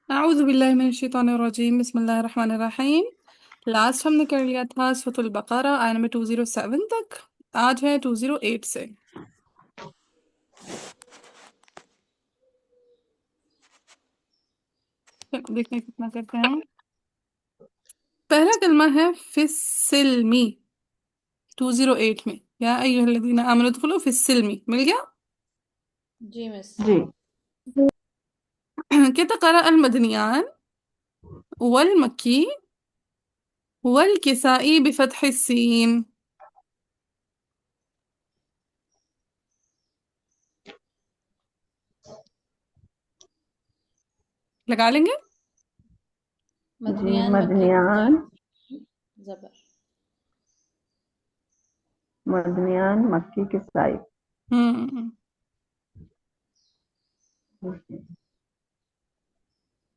اعوذ باللہ من الشیطان الرجیم، بسم اللہ الرحمن الرحیم۔ لاسٹ ہم نے کر لیا تھا سورۃ البقرہ آیت نمبر 207 تک، آج ہے 208 سے۔ دیکھیں کتنا کرتے ہیں۔ پہلا کلمہ ہے فی السلمی 208 میں، یا ایھا الذین آمنوا ادخلوا فی السلم، مل گیا؟ جی مس۔ جی کہتا قرأ المدنیان والمکی والکسائی بفتح السین۔ لگا لیں گے؟ جی مدنیان مکی مدنیان زبر۔ مدنیان مکی کی سائی ہوں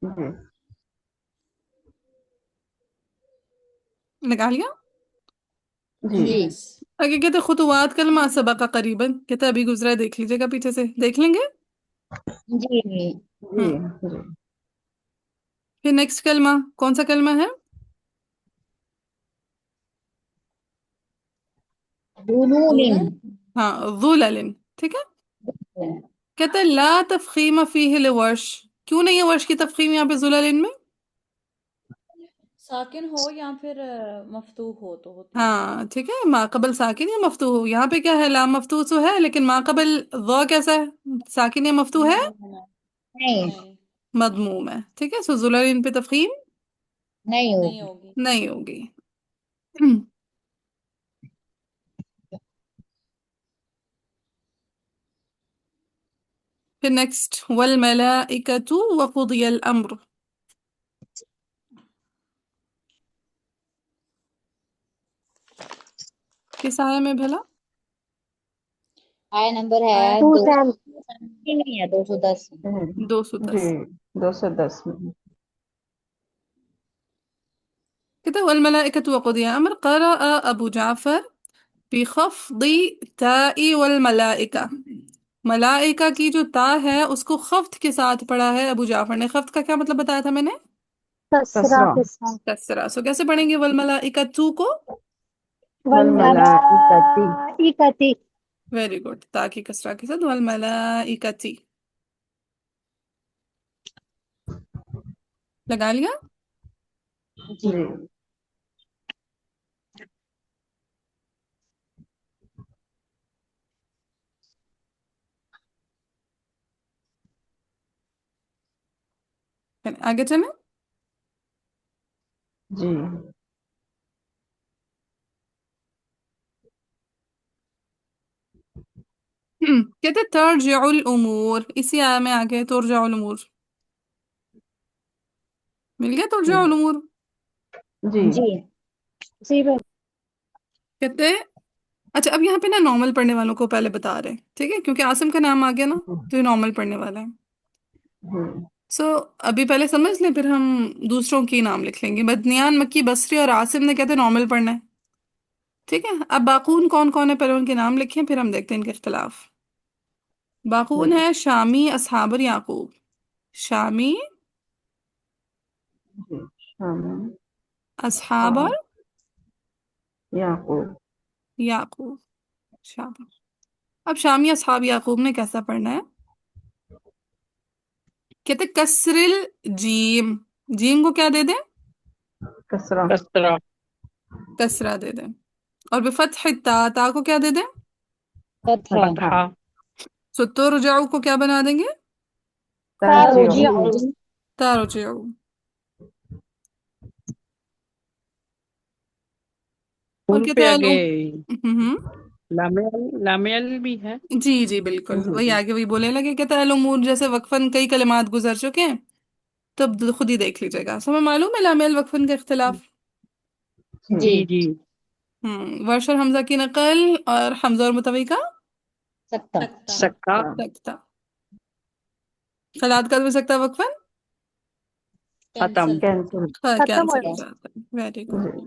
جی لگا لیا؟ جی جی مس۔ آگے کہتے خطوات کلمہ سبقہ قریباً، کہتے ابھی گزرا ہے، دیکھ لیجیے گا پیچھے سے، دیکھ لیں گے؟ جی جی ہوں جی پھر نیکسٹ کلمہ کون سا کلمہ ہے؟ دولن۔ ہاں ذلل، ٹھیک ہے۔ کہتے لا تفخیم فیہ لورش، کیوں نہیں ہے ورش کی تفخیم یہاں پہ ذلل میں؟ ساکن ہو یا پھر مفتوح ہو تو ہوتی ہے۔ ہاں ٹھیک ہے، ما قبل ساکن یا مفتوح ہو، یہاں پہ کیا ہے لام مفتوح تو ہے لیکن ما قبل ضا کیسا ہے، ساکن یا مفتوح ہے؟ مضموم ہے۔ نہیں مضموم ہے، ٹھیک ہے۔ سو ذلل پہ تفخیم نہیں ہوگی۔ نہیں ہوگی۔ پھر نیکسٹ والملائکۃ وقضی الامر، کس آیہ میں بھلا؟ آیا نمبر ہے آیت 210 210۔ جی 210 میں کہتے والملائکۃ وقضی الامر قرأ ابو جعفر بخفض تاء والملائکہ، ملائکہ کی جو تا ہے اس کو خفض کے ساتھ پڑھا ہے ابو جعفر نے۔ خفض کا کیا مطلب بتایا تھا میں نے؟ کسرا کسرہ۔ سو کیسے پڑھیں گے والملائکۃ کو؟ والملائکتی ویری گڈ، تا کی کسرہ کے ساتھ والملائکتی۔ لگا لیا؟ جی پھر آگے چلیں۔ جی کہتے ترجع الامور، اسی آیہ میں آگے ترجع الامور، مل گیا ترجع الامور؟ جی کہتے اچھا اب یہاں پہ نا نارمل پڑھنے والوں کو پہلے بتا رہے ہیں، ٹھیک ہے، کیونکہ عاصم کا نام آ گیا نا تو یہ نارمل پڑھنے والا ہے۔ سو ابھی پہلے سمجھ لیں پھر ہم دوسروں کی نام لکھ لیں گے۔ مدنیان مکی بصری اور عاصم نے کہتے نارمل پڑھنا ہے، ٹھیک ہے۔ اب باقون کون کون ہے پہلے ان کے نام لکھیں پھر ہم دیکھتے ہیں ان کے اختلاف۔ باقون ہے شامی اصحاب یعقوب، شامی شامل اصحاب یعقوب یعقوب، شاباش۔ اب شامی اصحاب یعقوب نے کیسا پڑھنا ہے؟ کہتے کسر الجیم، جیم کو کیا دے دیں؟ کسرا کسرہ دے دیں، اور بفتح تا، تا کو کیا دے دیں؟ فتحہ سو ترجعو کو کیا بنا دیں گے؟ ترجیع ترجعو۔ اور ان کہتے پہ ہیں آگے ہم لامل بھی ہے۔ جی جی بالکل، وہی آگے وہی بولنے لگے۔ کہتے ہیں الامور جیسے وقفاً کئی کلمات گزر چکے ہیں تو اب خود ہی دیکھ لیجیے گا۔ سمجھ معلوم ہے لام وقفاً کا اختلاف؟ جی جی ورش اور حمزہ کی نقل اور حمزہ اور متوی کا سکتا سکا سکتا، خلاد کا بھی سکتا وقفاً ختم۔ کینسل۔ کینسل کینسل ہو جاتا ہے۔ Very good. جی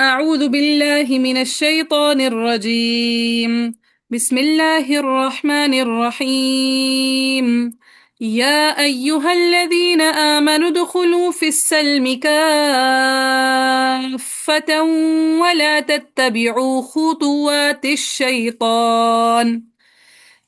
أعوذ بالله من الشيطان الرجيم. بسم الله الرحمن الرحيم. يا أيها الذين آمنوا ادخلوا في السلم كافة ولا تتبعوا خطوات الشيطان.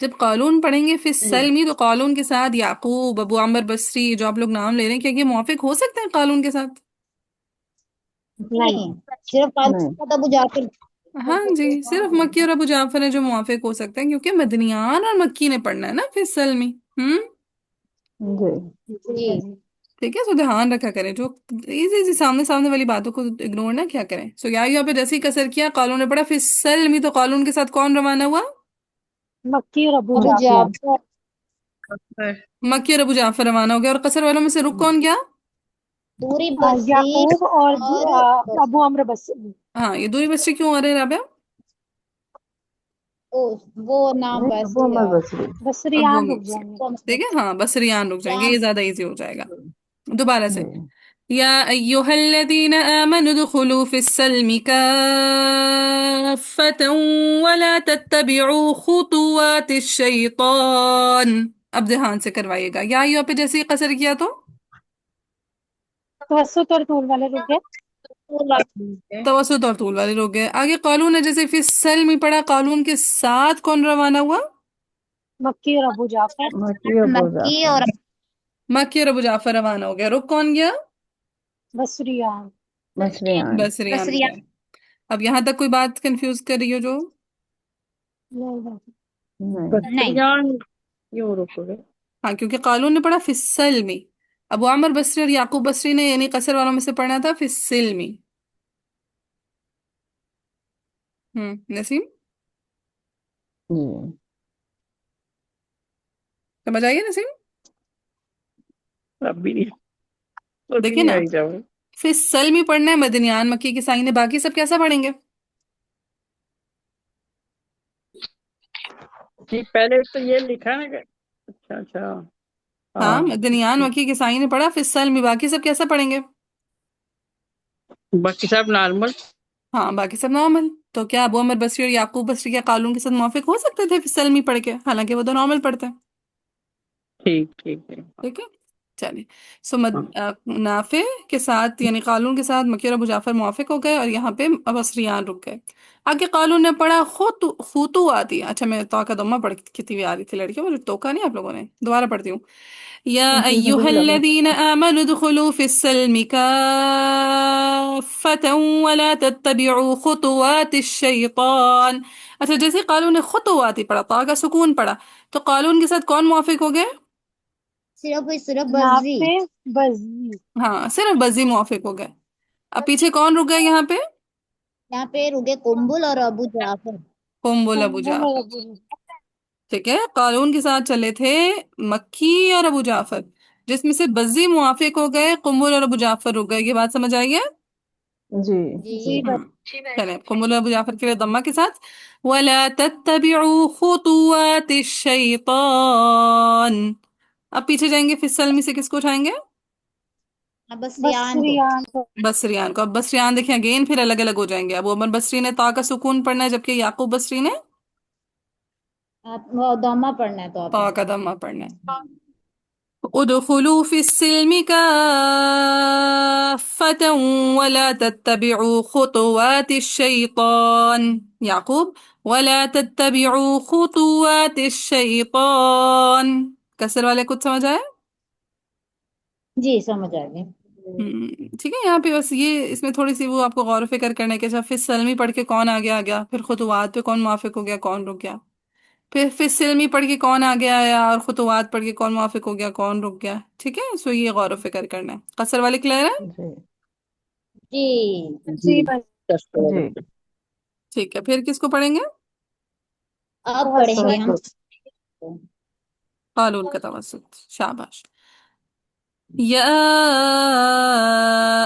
جب قالون پڑھیں گے فی السلمی تو قالون کے ساتھ یعقوب، ابو عمر بصری، جو آپ لوگ نام لے رہے ہیں، کیا یہ موافق ہو سکتے ہیں قالون کے ساتھ؟ نہیں نہیں صرف نہیں قالون ابو جعفر ہاں جی، صرف مکی اور ابو جعفر ہیں جو موافق ہو سکتے ہیں، کیونکہ مدنیان اور مکی نے پڑھنا ہے نا فی السلمی۔ جی جی ٹھیک ہے، سو دھیان رکھا کریں، جو ایزی ایزی سامنے سامنے والی باتوں کو اگنور نہ کیا کریں۔ سو یہاں پہ جیسے ہی کسر کیا، قالون نے پڑھا فی السلمی، تو قالون کے ساتھ کون روانہ ہوا؟ مکی اور ابو ابو جعفر۔ جعفر مکی اور ابو جعفر روانہ ہو گیا، اور قصر والوں میں سے رک کون گیا؟ دوری بصری یعقوب اور اور ابو عمرو بصری۔ ہاں، یہ دوری بچے کیوں آ رہے ہیں رابعہ؟ وہ نام نہیں ابو ویسے ہی عمر بصری ابو بصریان رک مبصر، جائیں گے۔ ٹھیک ہے، ہاں بصریان رک جائیں گے، جان یہ زیادہ ایزی ہو جائے گا۔ دوبارہ سے، جی یا ایہا الذین آمنوا ادخلوا فی السلم کافۃ ولا تتبعوا خطوات الشیطان۔ اب دھیان سے کروائیے گا، یا ایہا پہ جیسے ہی قصر کیا تو توسط اور طول والے رک گئے۔ توسط اور طول والے لوگ گئے۔ آگے قالون نے جیسے فی السلم پڑھا، قالون کے ساتھ کون روانہ ہوا؟ مکی اور ابو جعفر۔ مکی ابو مکی جعفر اور مکی اور ابو جعفر روانہ ہو گیا، رک کون گیا؟ بصریان۔ بصریان بصریان رک بصری گیا۔ اب یہاں تک کوئی بات کنفیوز کر رہی ہو جو؟ نہیں نہیں نہیں بصریان کیوں رکو گے؟ ہاں، کیونکہ قالون نے پڑھا فی السلم، ابو عمر بصری اور یعقوب بصری نے یعنی قصر والوں میں سے پڑھنا تھا فی السلم۔ نسیم جی سمجھ آئیے نسیم؟ اب بھی نہیں، سمجھ دیکھیں نہیں نا، آئی جاؤ۔ فی السلم ہی پڑھنا ہے، مدنیان مکی کے سائن ہے، باقی سب کیسا پڑھیں گے؟ جی پہلے تو یہ لکھا نا کہ اچھا اچھا ہاں، ہاں مدنیان مکی کے سائن نے پڑھا فی السلم، باقی سب کیسا پڑھیں گے؟ باقی صاحب نارمل۔ ہاں، باقی سب نارمل۔ تو کیا ابو عمر بصری اور یعقوب بصری کیا قالون کے ساتھ موافق ہو سکتے تھے فی السلم ہی پڑھ کے؟ حالانکہ وہ تو نارمل پڑھتے ہیں۔ ٹھیک ٹھیک ہے ٹھیک ہے، چلیے۔ سو ہاں نافع کے ساتھ یعنی قالون کے ساتھ مکی اور ابو جعفر موافق ہو گئے، اور یہاں پہ بصریان رک گئے۔ آگے قالون نے پڑھا خطوواتی، اچھا میں تو کا دمہ پڑھتی ہوئی آ رہی تھی لڑکیوں، مجھے توکا نہیں آپ لوگوں نے، دوبارہ پڑھتی ہوں۔ یا ایہا الذین آمنوا ادخلوا فی السلم کافۃ ولا تتبعوا خطوات الشیطان۔ اچھا، جیسے قالون نے خطواتی پڑھا، طا کا سکون پڑھا، تو قالون کے ساتھ کون موافق ہو گئے؟ صرف بصری نافع بزی۔ ہاں، صرف بزی موافق ہو گئے۔ اب پیچھے کون رک گئے یہاں پہ؟ یہاں پہ رکے قنبل اور ابو جعفر قنبل ابو قنبل اور جعفر، ابو ٹھیک ہے، قالون کے ساتھ چلے تھے مکی اور ابو جعفر، جس میں سے بزی موافق ہو گئے، قنبل اور ابو جعفر رک گئے۔ یہ بات سمجھ آئی ہے؟ جی جی ہوں، چلیں قنبل اور ابو جعفر کے لیے ضمہ کے ساتھ وَلَا تَتَّبِعُوا خُطُوَاتِ الشَّيْطَانِ۔ اب پیچھے جائیں گے، فی السلم سے کس کو اٹھائیں گے؟ بصریان کو بصریان کو۔ بصریان کو۔ اب بصریان دیکھیں اگین پھر الگ الگ ہو جائیں گے، ابو عمر بصری نے طا کا سکون پڑھنا ہے، جبکہ یعقوب بصری نے وہ دوما پڑھنا ہے تو آپ طا کا ضمہ پڑھنا ہے۔ ادخلوا فی السلم کافۃ ولا تتبعوا خطوات الشیطان، یعقوب ولا تتبعوا خطوات الشیطان۔ کسر والے کچھ سمجھ آئے؟ جی سمجھ آ گئی ٹھیک ہے، یہاں پہ بس یہ اس میں تھوڑی سی وہ آپ کو غور و فکر کرنے کے، جب پھر سلمی پڑھ کے کون آگے آ گیا، پھر خطوات پہ کون موافق ہو گیا، کون رک گیا، پھر سلمی پڑھ کے کون آگے آیا، اور خطوات پڑھ کے کون موافق ہو گیا، کون رک گیا۔ ٹھیک ہے، سو یہ غور و فکر کرنا ہے۔ قصر والے کلیئر ہے؟ جی جی جی جی بس جی ٹھیک ہے، پھر کس کو پڑھیں گے؟ اب پڑھیں گے ہم توسط قالون کا توسط، شاباش۔ یا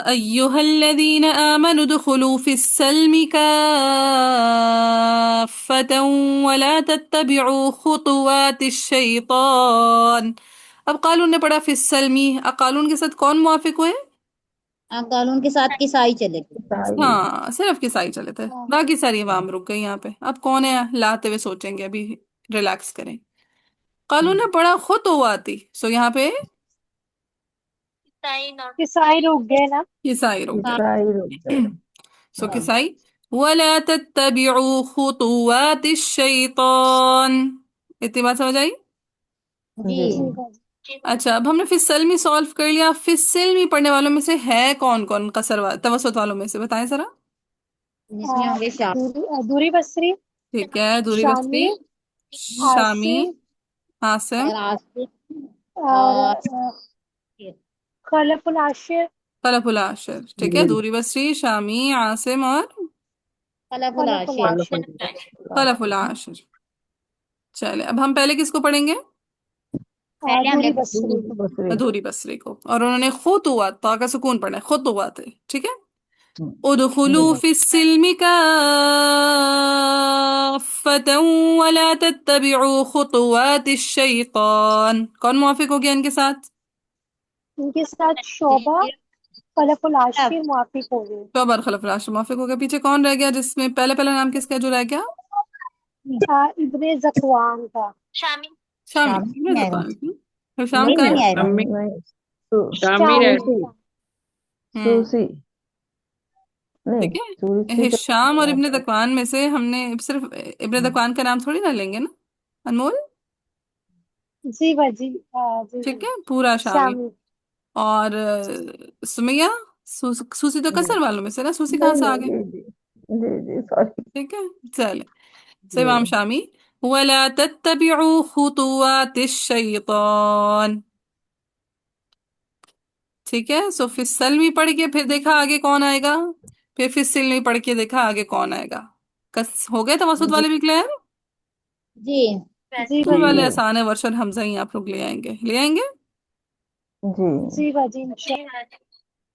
ایہا الذین آمنوا ادخلوا فی السلم کافۃ ولا تتبعوا خطوات الشیطان۔ اب قالون نے پڑھا فی السلمی، اب قالون کے ساتھ کون موافق ہوئے؟ قانون کے ساتھ کسائی چلے گئے ہاں، صرف کسائی چلے تھے، باقی ساری عوام رک گئی یہاں پہ۔ اب کون ہے لاتے ہوئے سوچیں گے، ابھی ریلیکس کریں۔ قالون نے پڑھا خطواتی، سو یہاں پہ عیسائی رک گئے نا۔ کسائی رک گئے، عیسائی رک گئے سو کسائی وَلَا تَتَّبِعُوا خُطُوَاتِ الشَّيْطَانِ، اتنی بات سمجھ آئی؟ جی جی باجی اچھا اب ہم نے فصل سولو کر لیا. فصل پڑھنے والوں میں سے ہے کون کون قصر توسط والوں میں سے بتائیں ذرا. جس میں ہوں گے شام دوری بصری ٹھیک ہے, دوری شامی بسری, شامی, عاصم عاصم, راستے اور اور خلف العاشر خلف العاشر. ٹھیک ہے, دوری بسری, شامی, عاصم اور خلف خلف العاشر. العاشر خلف العاشر. چلے اب ہم پہلے کس کو پڑھیں گے؟ پہلے ہم نے دوری بصری بصری. دوری بصری کو. اور انہوں نے خطوات تا کا سکون پڑھنا ہے, خطوات ہے. ٹھیک ہے, ادخلوا فی السلم کافة ولا تتبعوا خطوات الشیطان. کون موافق ہو گیا ان کے ساتھ؟ ان کے ساتھ شعبہ خلف العاشر موافق ہو گئے. شعبہ اور خلف العاشر موافق ہو گیا. پیچھے کون رہ گیا جس میں پہلا نام کس کا جو رہ گیا؟ ابن زکوان کا شامی. شام ابن نہیں آئے گا. ذکوان کی. پھر شام نہیں کا نہیں آئے گا. شامی شامی رہ کا سوسی نہیں ٹھیک ہے, سوسی کا ہشام اور ابن ذکوان میں سے ہم نے صرف ابن ذکوان کا نام تھوڑی نہ لیں گے نا انمول. جی باجی جی ٹھیک ہے, پورا شامی. شامی اور سمیہ, سوسی تو کسر والوں میں سے نا, سوسی کہاں نہیں سے آ نہیں گئے؟ جی سوری. ٹھیک ہے, چلے. جی امام شامی وَلَا تَتَّبِعُوا خُطُوَاتِ الشَّيْطَانِ. ٹھیک ہے, سو فصل بھی پڑھ کے پھر دیکھا آگے کون آئے گا, پھر فصل بھی پڑھ کے دیکھا آگے کون آئے گا. کس ہو گئے توسط والے بھی کلیئر؟ جی جی فصل باجی والے آسان ہے, ورش اور حمزہ ہی آپ لوگ لے آئیں گے. جی جی باجی انشاء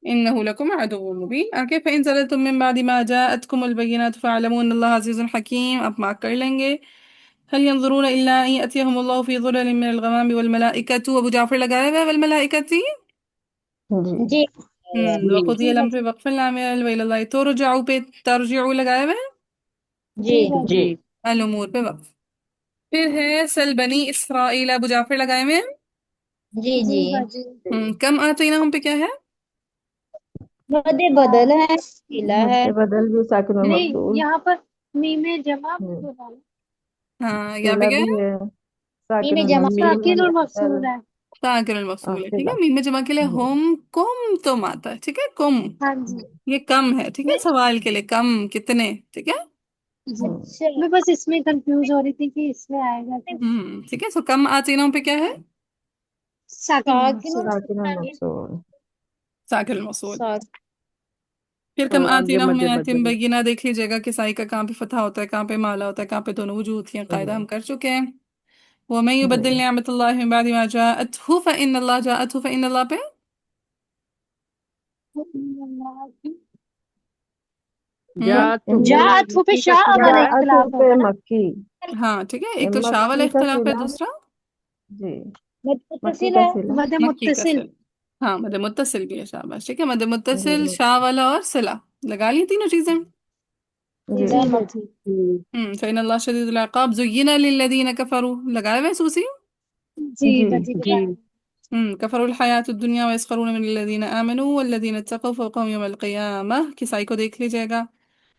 إنه لكم عدو مبين. آگے فإن زللتم من بعد ما جاءتكم البينات فاعلموا أن الله عزيز حكيم. اب مارک کر لیں گے. هل ينظرون إلا أن يأتيهم الله في ظلل من الغمام والملائكة. ابو جعفر لگایا ہوا ہے والملائكة. جی جی وقضي جی الأمر باجی وقف العمل وإلى الله ترجع پہ ترجع لگایا ہوا ہے, جی جی باجی الأمور پہ وقف. پھر ہے سل بنی اسرائیل, ابو جعفر لگائے ہوئے ہیں. جی جی جی باجی کم آتیناہم پہ کیا ہے؟ مد بدل ہے قلعہ ہے. مد بدل بھی ساکن نہیں المقصول. یہاں پر میم جمع ہاں, یہاں پہ قلعہ کیا بھی ہے؟ ہے ساکن میم جمع المقصول ساکن اور ہے. مقصور ہے. تاکر الموصول ہے. ٹھیک ہے, قلعہ. میم میں جمع کے لیے ہم کم تم آتا ہے. ٹھیک ہے, کم ہاں جی یہ کم ہے. ٹھیک ہے, سوال کے لیے کم کتنے. ٹھیک ہے, جی میں بس اس میں کنفیوز ہو رہی تھی کہ اس میں آئے گا کہ ٹھیک ہے. سو کم آتینوں پہ کیا ہے؟ ساکن اور ساکن مقصور. ساکن المقصول. ساکر الموصول. ساکن پھر کم آگے آتیناہم مد میں آتم بدل. بینہ دیکھ لیجیے گا کہ سائی کا کہاں پہ فتح ہوتا ہے, کہاں پہ مالا ہوتا ہے, کہاں پہ دونوں وجوہ ہوتی ہیں. قاعدہ ہم کر چکے ہیں. وَمَن يُبَدِّلْ نِعْمَةَ اللَّهِ مِن بَعْدِ مَا جَاءَتْهُ فَإِنَّ اللَّهَ جَاءَتْهُ فَإِنَّ اللَّهَ پہ جات پہ شاہ والا جاءت اختلاف پہ ہوگا نا. مکی. ہاں ٹھیک ہے, ایک تو شاہ والا مکی کا اختلاف ہے, صلہ. دوسرا جی مکی متصل کا ہے. صلہ. مد مکی کا متصل. صلہ. ہاں, مد متصل بھی ہے. شاباش. ٹھیک ہے, مد جی متصل, شاہ والا اور صلہ لگا لی تینوں چیزیں. جی جی باجی فإن الله شديد العقاب. زين للذين كفروا لگائے ہوئے سوسی. جی جی باجی بتائیں. كفروا الحياة الدنيا ويسخرون من الذين آمنوا والذين اتقوا فوقهم يوم القيامة. کسائی کو دیکھ لیجیے گا.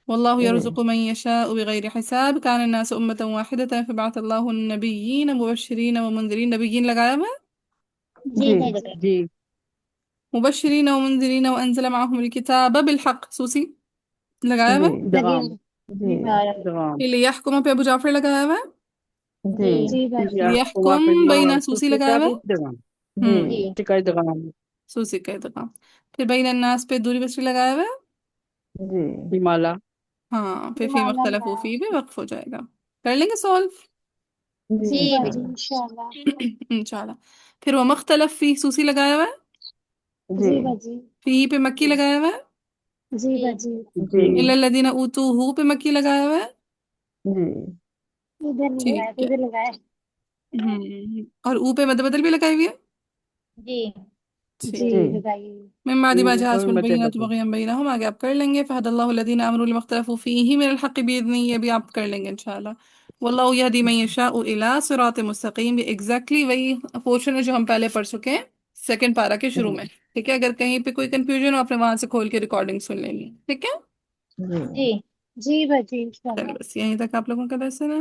والله يرزق من يشاء بغير حساب. كان الناس أمة واحدة فبعث الله النبيين مبشرين ومنذرين. نبيين لگایا ہوا ہے. جی جی باجی جی مبشرين ومنذرين وأنزل معهم الكتاب بالحق. سوسی لگایا ہوا جی ہے. لگے دغام ہیں. جی دغام ليحكم پہ ابو جعفر لگایا ہوا ہے. جی جی باجی ليحكم بين سوسی لگایا ہوا ہے. دغام جی جی ٹکائی دغام سوسی کا ادغام. پھر بین الناس پہ دوری بسری لگایا ہوا ہے. جی ہمالا ہاں, پھر فی مالا مختلف لگایا. فی بھی وقف ہو جائے گا. کر لیں گے سولو جی جی باجی انشاءاللہ. انشاءاللہ. انشاءاللہ. پھر وہ مختلف فی سوسی لگایا ہوا ہے. جی جی باجی فی پہ مکی لگایا ہوا ہے. جی باجی جی الا الذین اوتوہ پہ مکی لگایا ہوا ہے. جی ادھر نہیں لگایا ٹھیک ہے. ادھر لگایا. اور او پہ مد بدل بھی لگائی ہوئی ہے. جی جی ٹھیک. جی لگائیے. من بعد ما اوپر جاءتهم مت البينات بدل. بغيا بينهم. آگے آپ کر لیں گے. فهدى الله الذين امنوا لما اختلفوا فيه من الحق باذنه. یہ بھی آپ کر لیں گے انشاءاللہ. والله يهدي من يشاء الى صراط مستقيم. یہ ایگزیکٹلی وہی پورشن ہے جو ہم پہلے پڑھ چکے ہیں سیکنڈ پارا کے شروع میں. ٹھیک ہے, اگر کہیں پہ کوئی کنفیوژن ہو آپ نے وہاں سے کھول کے ریکارڈنگ سن لینی. ٹھیک ہے, جی جی جی باجی انشاءاللہ. چلو بس یہیں تک آپ لوگوں کا درس ہے نا.